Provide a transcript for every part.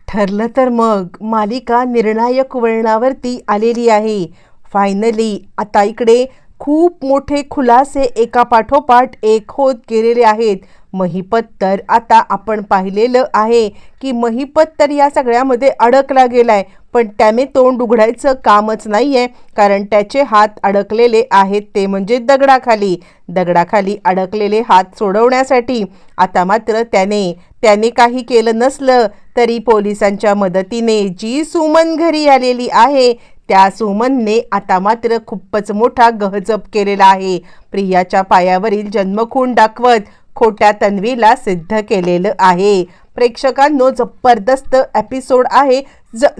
ठरलं तर मग मालिका निर्णायक वळणावरती आलेली आहे. फायनली आता इकडे खूप मोठे खुलासे एका पाठोपाठ एक होत गेलेले आहेत. महिपत तर आता आपण पाहिलेलं आहे की महिपत तर या सगळ्यामध्ये अडकला गेलाय, पण त्याने तोंड उघडायचं कामच नाही आहे, कारण त्याचे हात अडकलेले आहेत ते म्हणजे दगडाखाली अडकलेले हात सोडवण्यासाठी. आता मात्र त्याने काही केलं नसलं तरी पोलिसांच्या मदतीने जी सुमन घरी आलेली आहे त्या सुमनने आता मात्र खूपच मोठा गहजब केलेला आहे. प्रियाच्या पायावरील जन्मखून दाखवत खोट्या तन्वीला सिद्ध केलेलं आहे. प्रेक्षकांनो, जबरदस्त एपिसोड आहे.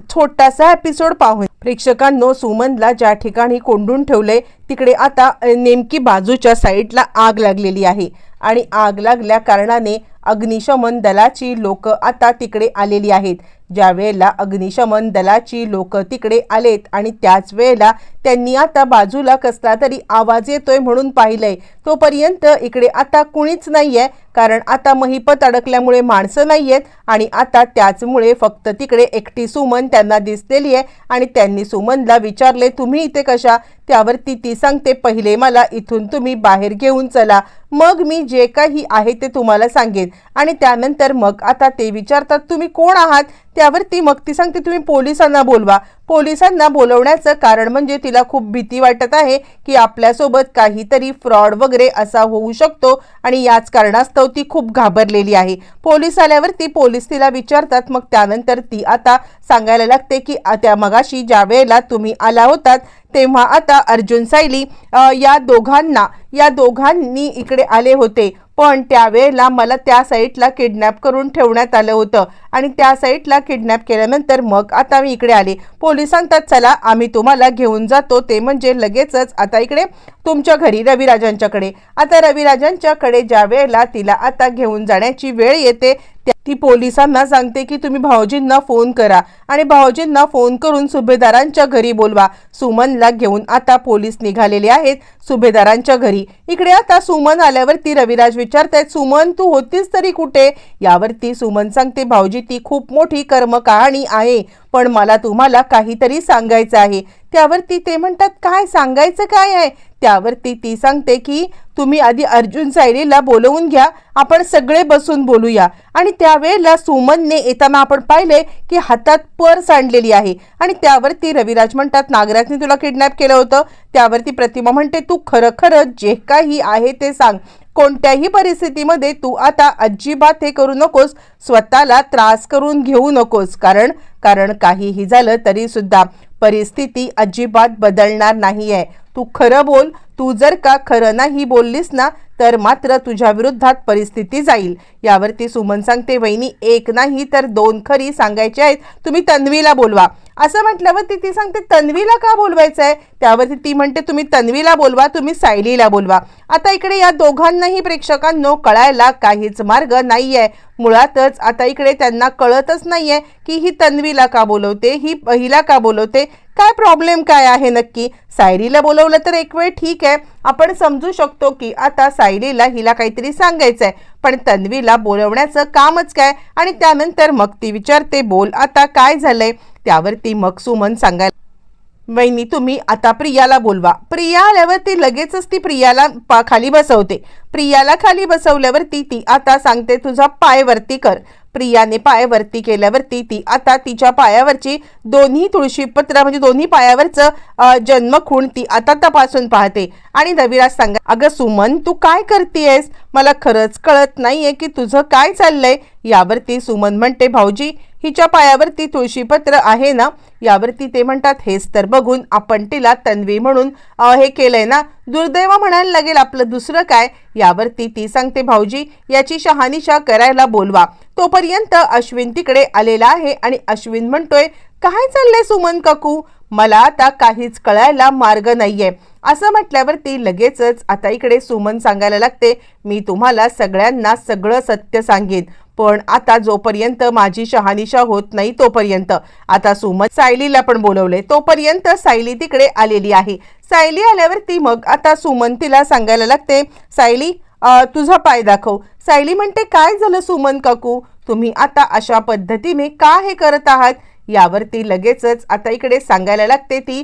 छोटासा एपिसोड पाहून प्रेक्षकांनो, सुमनला ज्या ठिकाणी कोंडून ठेवले तिकडे आता नेमकी बाजूच्या साईडला आग लागलेली आहे आणि आग लागल्या कारणाने अग्निशमन दलाची लोक आता तिकडे आलेली आहेत. ज्या वेळेला अग्निशमन दलाची लोक तिकडे आलेत आणि त्याच वेळेला त्यांनी आता बाजूला कसला तरी आवाज येतोय म्हणून पाहिलंय, तोपर्यंत इकडे आता कुणीच नाहीये, कारण आता महिपत अडकल्यामुळे माणसं नाहीयेत आणि आता त्याचमुळे फक्त तिकडे एकटी सुमन त्यांना दिसलेली आहे. आणि त्यांनी सुमनला विचारले, तुम्ही इथे कशा? त्यावरती ती सांगते, पहिले मला इथून तुम्ही बाहेर घेऊन चला, मग मी जे काही आहे ते तुम्हाला सांगेन. आणि त्यानंतर मग आता ते विचारतात, तुम्ही कोण आहात? त्यावरती मग ती सांगते, तुम्ही पोलिसांना बोलवा. पोलिसांना बोलवण्याचं कारण म्हणजे तिला खूप भीती वाटत आहे की आपल्यासोबत काहीतरी फ्रॉड वगैरे असा होऊ शकतो आणि याच कारणास्तव ती खूप घाबरलेली आहे. पोलीस आल्यावरती पोलीस तिला विचारतात. मग त्यानंतर ती आता सांगायला लागते की त्या मगाशी ज्या वेळेला तुम्ही आला होतात तेव्हा आता अर्जुन सायली या दोघांनी इकडे आले होते, पण त्यावेळेला मला त्या साईडला किडनॅप करून ठेवण्यात आलं होतं आणि त्या साईडला किडनॅप केल्यानंतर मग आता मी इकडे आले. पोलीस सांगतात, चला आम्ही तुम्हाला घेऊन जातो, ते म्हणजे लगेचच आता इकडे तुमच्या घरी रविराजांच्याकडे. आता रविराजांच्याकडे ज्या वेळेला तिला आता घेऊन जाण्याची वेळ येते ती पोलिसांना सांगते की तुम्ही भाऊजींना फोन करा आणि भाऊजींना फोन करून सुभेदारांच्या घरी बोलवा. सुमनला घेऊन आता पोलीस निघालेले आहेत सुभेदारांच्या घरी. इकडे आता सुमन आल्यावरती रविराज विचारतायत, सुमन तू होतीस तरी कुठे? यावरती सुमन सांगते, भाऊजी ती खूप मोठी कर्मकहाणी आहे, पण मला तुम्हाला काहीतरी सांगायचं आहे. त्यावरती ते म्हणतात, काय सांगायचं काय आहे? त्यावरती ती सांगते की तुम्ही आधी अर्जुन सायलीला बोलवून घ्या, आपण सगळे बसून बोलूया. आणि त्यावेळेला सुमनने येताना आपण पाहिले की हातात पर्स आणलेली आहे आणि त्यावरती रविराज म्हणतात, नागराजने तुला किडनॅप केलं होतं? त्यावरती प्रतिमा म्हणते, तू खरं जे काही आहे ते सांग. कोणत्याही परिस्थितीमध्ये तू आता अजिबात हे करू नकोस, स्वतःला त्रास करून घेऊ नकोस, कारण काहीही झालं तरी सुद्धा परिस्थिती अजिबात बदलणार नाहीये. तू खरं बोल. तू जर का खरं नाही बोललीस ना तर मात्र तुझ्या विरुद्धात परिस्थिती जाईल. यावरती सुमन सांगते, वहिनी एक नाही तर दोन खरी सांगायची आहेत, तुम्ही तन्वीला बोलवा. असं म्हटल्यावरती ती सांगते, तन्वीला का बोलवायचं आहे? त्यावरती ती म्हणते, तुम्ही तन्वीला बोलवा, तुम्ही सायलीला बोलवा. आता इकडे या दोघांनाही प्रेक्षकांनो कळायला काहीच मार्ग नाहीये. मुळातच आता इकडे त्यांना कळतच नाहीये की ही तन्वीला का बोलवते, ही पहिला का बोलवते, काय प्रॉब्लेम काय आहे नक्की. सायलीला बोलवलं तर एक वेळ ठीक आहे, आपण समजू शकतो की आता सायलीला हिला काहीतरी सांगायचंय, पण तन्वीला बोलवण्याचं कामच काय? आणि त्यानंतर मग ती विचारते, बोल आता काय झालंय? त्यावरती मग सुमन सांगायला, वहिनी तुम्ही आता प्रियाला बोलवा. प्रिया आल्यावरती लगेचच ती प्रियाला खाली बसवते. प्रियाला खाली बसवल्यावरती ती आता सांगते, तुझा पाय वरती कर. प्रियाने पाय वरती केल्यावरती ती आता तिच्या पायावरची दोन्ही तुळशीपत्र म्हणजे दोन्ही पायावरचं जन्मखूण ती आता तपासून पाहते. आणि रविराज सांगा, अगं सुमन तू काय करतेयस? मला खरंच कळत नाहीये की तुझं काय चाललंय. यावरती सुमन म्हणते, भाऊजी हिच्या पायावरती तुळशीपत्र आहे ना? यावरती ते म्हणतात, हेच तर बघून आपण तिला तन्वी म्हणून हे केलंय ना, दुर्दैव म्हणायला लागेल आपलं, दुसरं काय. यावरती ती सांगते, भाऊजी याची शहानिशा करायला बोलवा. तोपर्यंत अश्विन तिकडे आलेला आहे आणि अश्विन म्हणतोय, काय चाललंय सुमन काकू? मला आता काहीच कळायला मार्ग नाहीये. असं म्हटल्यावरती लगेचच आता इकडे सुमन सांगायला लागते, मी तुम्हाला सगळ्यांना सगळं सत्य सांगेन, पण आता जोपर्यंत माझी शहानिशा होत नाही तोपर्यंत. आता सुमन सायलीला पण बोलवले, तोपर्यंत सायली तिकडे आलेली आहे. सायली आल्यावरती मग आता सुमन तिला सांगायला लागते, सायली तुझा पाय दाखव. सायली म्हणते, काय झालं सुमन काकू? तुम्ही आता अशा पद्धतीने का हे करत आहात? यावरती लगेचच आता इकडे सांगायला लागते ती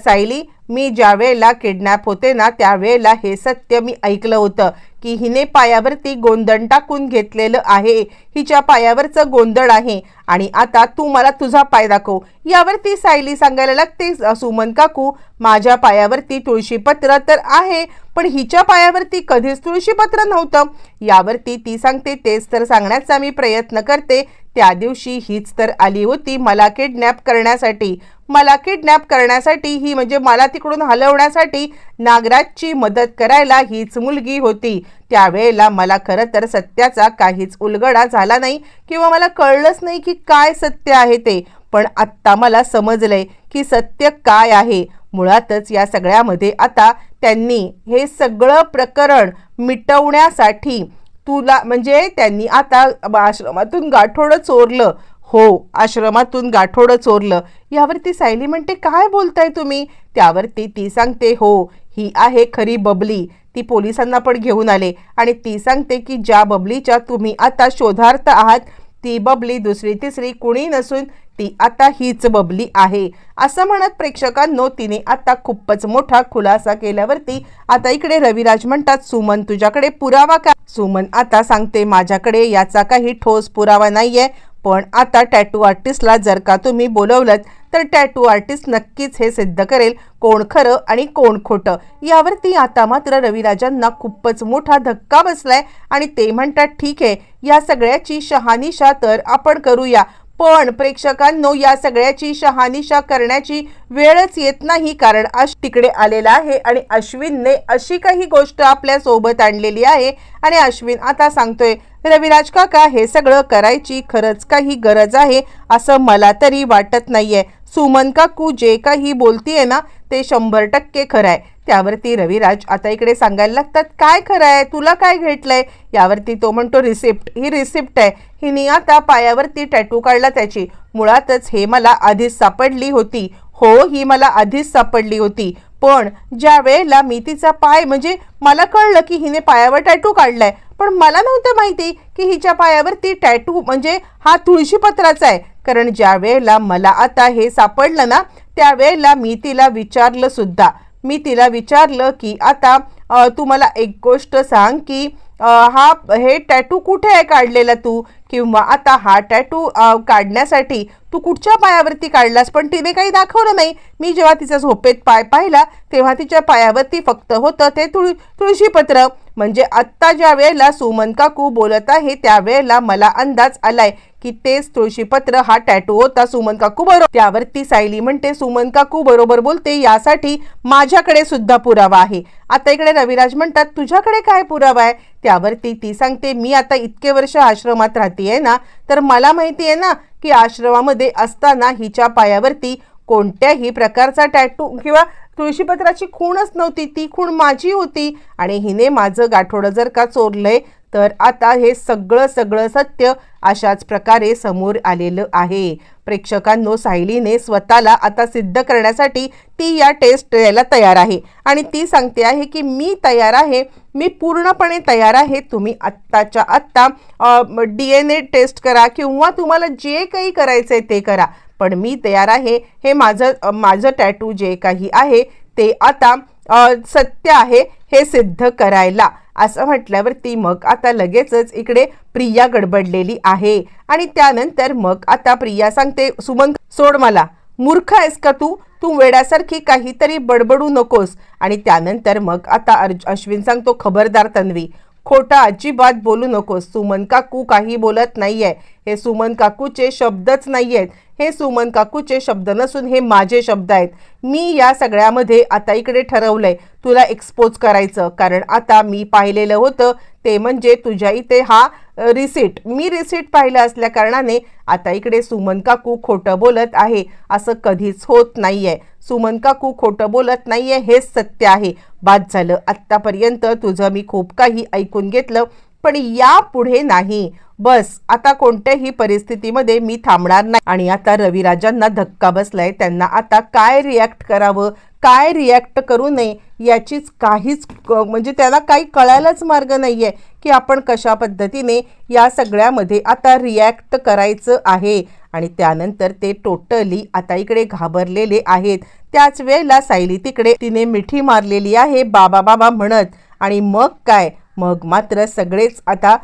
सायली, मी ज्या वेळेला किडनॅप होते ना त्यावेळेला हे सत्य मी ऐकलं होतं की हिने पायावरती गोंधण टाकून घेतलेलं आहे, हिच्या पायावरचं गोंधळ आहे आणि आता तू मला तुझा पाय दाखव. यावरती सायली सांगायला लागते, सुमन काकू माझ्या पायावरती तुळशीपत्र तर आहे पण हिच्या पायावरती कधीच तुळशीपत्र नव्हतं. यावरती ती सांगते, तेच तर सांगण्याचा मी प्रयत्न करते, त्या दिवशी हीच तर आली होती मला किडनॅप करण्यासाठी. ही म्हणजे मला तिकडून हलवण्यासाठी नागराजची मदत करायला हीच मुलगी होती. त्यावेळेला मला खरं तर सत्याचा काहीच उलगडा झाला नाही किंवा मला कळलंच नाही की काय सत्य आहे ते, पण आत्ता मला समजलंय की सत्य काय आहे. मुळातच या सगळ्यामध्ये आता त्यांनी हे सगळं प्रकरण मिटवण्यासाठी तुला म्हणजे त्यांनी आता आश्रमातून गाठोडं चोरलं. हो, आश्रमातून गाठोडं चोरलं. यावरती सायली म्हणते, काय बोलताय तुम्ही? त्यावरती ती सांगते, हो ही आहे खरी बबली. ती पोलिसांना पण घेऊन आले आणि ती सांगते की ज्या बबलीच्या तुम्ही आता शोधार्थ आहात ती बबली दुसरी तिसरी कुणी नसून ती आता हीच बबली आहे. असं म्हणत प्रेक्षकांनो तिने आता खूपच मोठा खुलासा केल्यावरती आता इकडे रविराज म्हणतात, सुमन तुझ्याकडे पुरावा का? सुमन आता सांगते, माझ्याकडे याचा काही ठोस पुरावा नाहीये, पण आता टॅटू आर्टिस्टला जर का तुम्ही बोलवलं तर टॅटू आर्टिस्ट नक्कीच हे सिद्ध करेल कोण खरं आणि कोण खोटं. यावरती आता मात्र रविराजांना खूपच मोठा धक्का बसलाय आणि ते म्हणतात, ठीक आहे या सगळ्याची शहानिशा तर आपण करूया, पण प्रेक्षकांनो या सगळ्याची शहानिशा करण्याची वेळच येत नाही, कारण तिकडे आलेला आहे आणि अश्विनने अशी काही गोष्ट आपल्या सोबत आणलेली आहे आणि अश्विन आता सांगतोय, रविराज काका हे सगळं करायची खरंच काही गरज आहे असं मला तरी वाटत नाहीये. सुमन काकू जे काही बोलतीये ना ते 100% खरं आहे. त्यावरती रविराज आता इकडे सांगायला लागतात, काय खरं आहे, तुला काय भेटलंय? यावरती तो म्हणतो, रिसिप्ट. ही रिसिप्ट आहे, हिने आता पायावरती टॅटू काढला त्याची. मुळातच हे मला आधीच सापडली होती. हो, ही मला आधीच सापडली होती, पण ज्या वेळेला मी तिचा पाय म्हणजे मला कळलं की हिने पायावर टॅटू काढलाय, पण मला नव्हतं माहिती की हिच्या पायावरती टॅटू म्हणजे हा तुळशीपत्राचा आहे. कारण ज्या वेळेला मला आता हे सापडलं ना त्यावेळेला मी तिला विचारलं सुद्धा. मी तिला विचारलं की आता तू मला एक गोष्ट सांग की हे टॅटू कुठे आहे काढलेला तू, किंवा आता हा टॅटू काढण्यासाठी तू कुठच्या पायावरती काढलास? पण तिने काही दाखवलं नाही. मी जेव्हा तिचा झोपेत पाय पाहिला तेव्हा तिच्या पायावरती फक्त होतं ते तुळशीपत्र. म्हणजे आत्ता ज्या वेळेला सुमन काकू बोलत आहे त्यावेळेला मला अंदाज आलाय की तेच तुळशीपत्र हा टॅटू होता. सुमन काकू बरोबर. त्यावरती सायली म्हणते, सुमन काकू बरोबर बोलते, यासाठी माझ्याकडे सुद्धा पुरावा आहे. आता इकडे रविराज म्हणतात, तुझ्याकडे काय पुरावा आहे? त्यावरती ती सांगते, मी आता इतके वर्ष आश्रमात राहतेय ना तर मला माहिती आहे ना की आश्रमामध्ये असताना हिच्या पायावरती कोणत्याही प्रकारचा टॅटू किंवा तुळशीपत्राची खूणच नव्हती. ती खूण माझी होती आणि हिने माझं गाठोडं जर का चोरलंय तर आता हे सगळं सत्य अशाच प्रकारे समोर आलेलं आहे. प्रेक्षकांनो सायलीने स्वतःला आता सिद्ध करण्यासाठी ती या टेस्ट द्यायला तयार आहे आणि ती सांगते आहे की मी तयार आहे, मी पूर्णपणे तयार आहे. तुम्ही आत्ताच्या आत्ता DNA टेस्ट करा किंवा तुम्हाला जे काही करायचंय ते करा, पण मी तयार आहे. हे माझं टॅटू जे काही आहे ते आता सत्य आहे हे सिद्ध करायला. असं म्हटल्यावरती मग आता लगेचच इकडे प्रिया गडबडलेली आहे आणि त्यानंतर मग आता प्रिया सांगते, सुमन सोड मला, मूर्ख आहेस का तू? तू वेड्यासारखी काहीतरी बडबडू नकोस. आणि त्यानंतर मग आता अश्विन सांगतो, खबरदार तन्वी, खोटा अजिबात बोलू नकोस. सुमन काकू काही बोलत नाहीये, हे सुमन काकूचे शब्दच नाहीयेत, हे सुमन काकूचे शब्द नसून हे माझे शब्द आहेत. मी या सगळ्यामध्ये आता इकडे ठरवलंय तुला एक्सपोज करायचं, कारण आता मी पाहिलेलं होतं ते म्हणजे तुझ्या इथे हा रिसीट, मी रिसीट पाहिलं असल्या कारणाने आता इकडे सुमन काकू खोटं बोलत आहे असं कधीच होत नाहीये. सुमन काकू खोटं बोलत नाहीये, हेच सत्य आहे. बाद झालं, आत्तापर्यंत तुझं मी खूप काही ऐकून घेतलं, पण यापुढे नाही. बस, आता कोणत्याही परिस्थितीमध्ये मी थांबणार नाही. आणि आता रविराजांना धक्का बसलाय, त्यांना आता काय रिॲक्ट करावं काय रिॲक्ट करू नये याचीच काहीच म्हणजे त्याला काही कळायलाच मार्ग नाही आहे की आपण कशा पद्धतीने या सगळ्यामध्ये आता रिॲक्ट करायचं आहे. आणि त्यानंतर ते टोटली आता इकडे घाबरलेले आहेत. त्याच वेळेला सायली तिकडे तिने मिठी मारलेली आहे बाबा बाबा म्हणत. आणि मग काय, मग मात्र सगळेच आता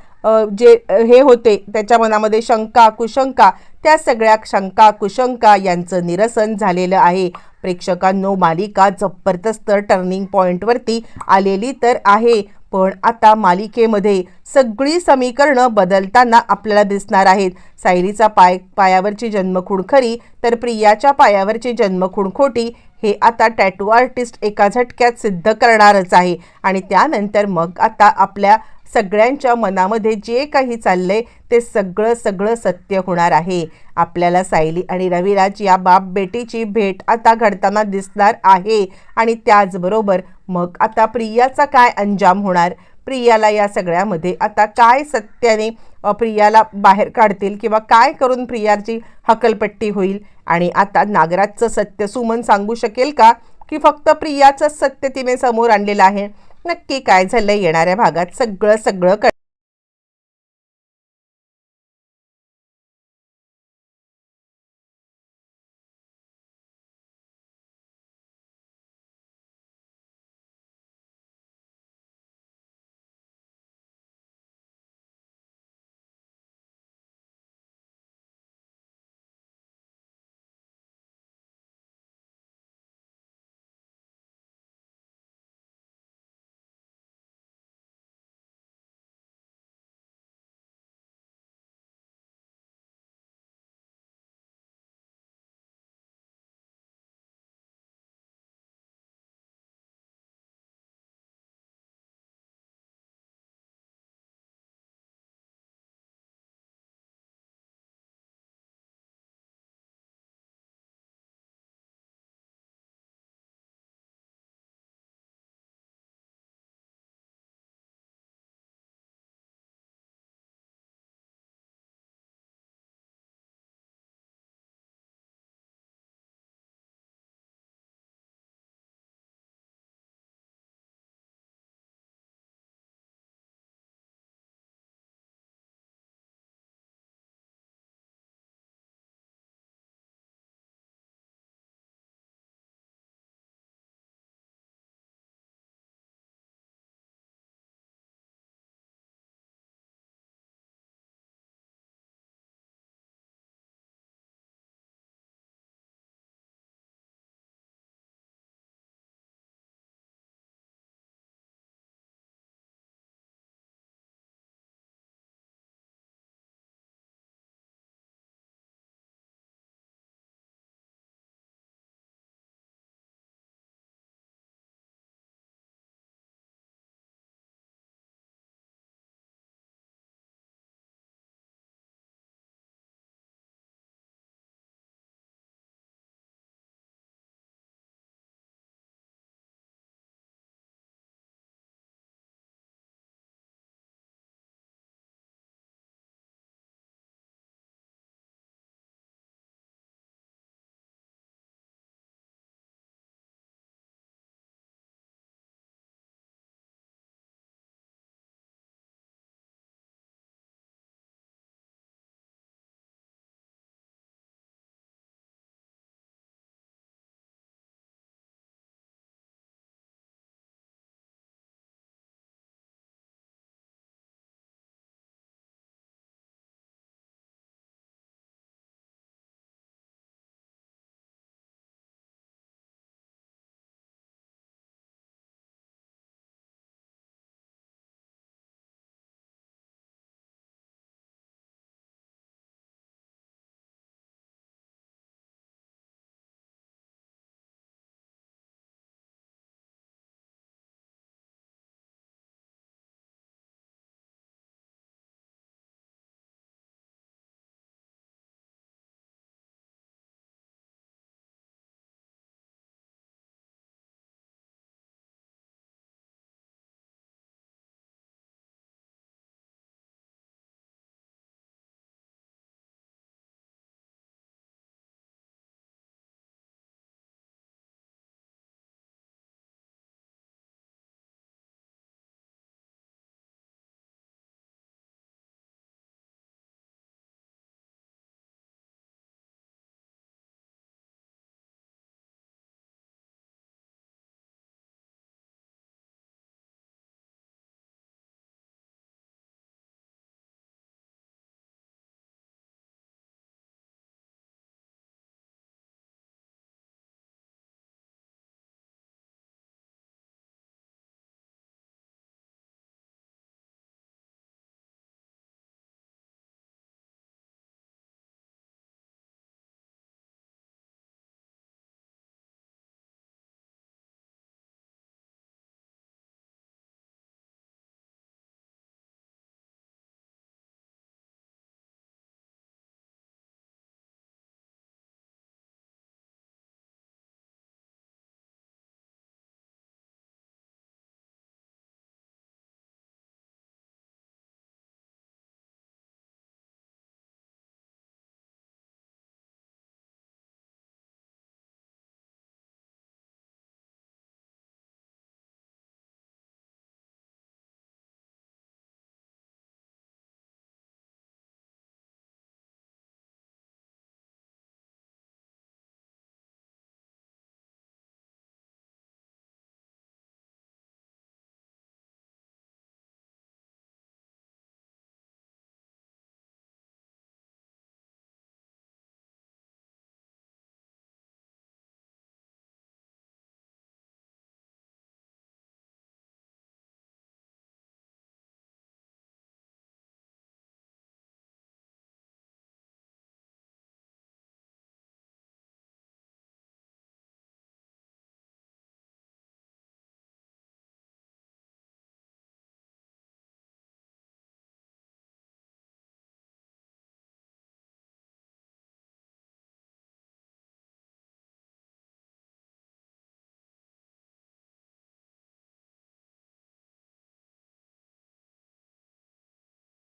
जे हे होते त्याच्या मनामध्ये शंका कुशंका, त्या सगळ्या शंका कुशंका यांचं निरसन झालेलं आहे. प्रेक्षकांनो, मालिका जबरदस्त टर्निंग पॉईंटवरती आलेली तर आहे, पण आता मालिकेमध्ये सगळी समीकरणं बदलताना आपल्याला दिसणार आहेत. सायलीचा पायावरची जन्मखूण खरी तर प्रियाच्या पायावरची जन्मखूण खोटी हे आता टॅटू आर्टिस्ट एका झटक्यात सिद्ध करणारच आहे. आणि त्यानंतर मग आता आपल्या सगळ्यांच्या मनामध्ये जे काही चाललंय ते सगळं सत्य होणार आहे. आपल्याला सायली आणि रविराज या बाप बेटीची भेट आता घडताना दिसणार आहे. आणि त्याचबरोबर मग आता प्रियाचा काय अंजाम होणार, प्रियाला या सगळ्यामध्ये आता काय सत्याने प्रियाला बाहेर काढतील किंवा काय करून प्रियाची हकलपट्टी होईल. आणि आता नागराजचं सत्य सुमन सांगू शकेल का, की फक्त प्रियाचं सत्य तिने समोर आणलेलं आहे. नक्की काय झालंय येणाऱ्या भागात सगळं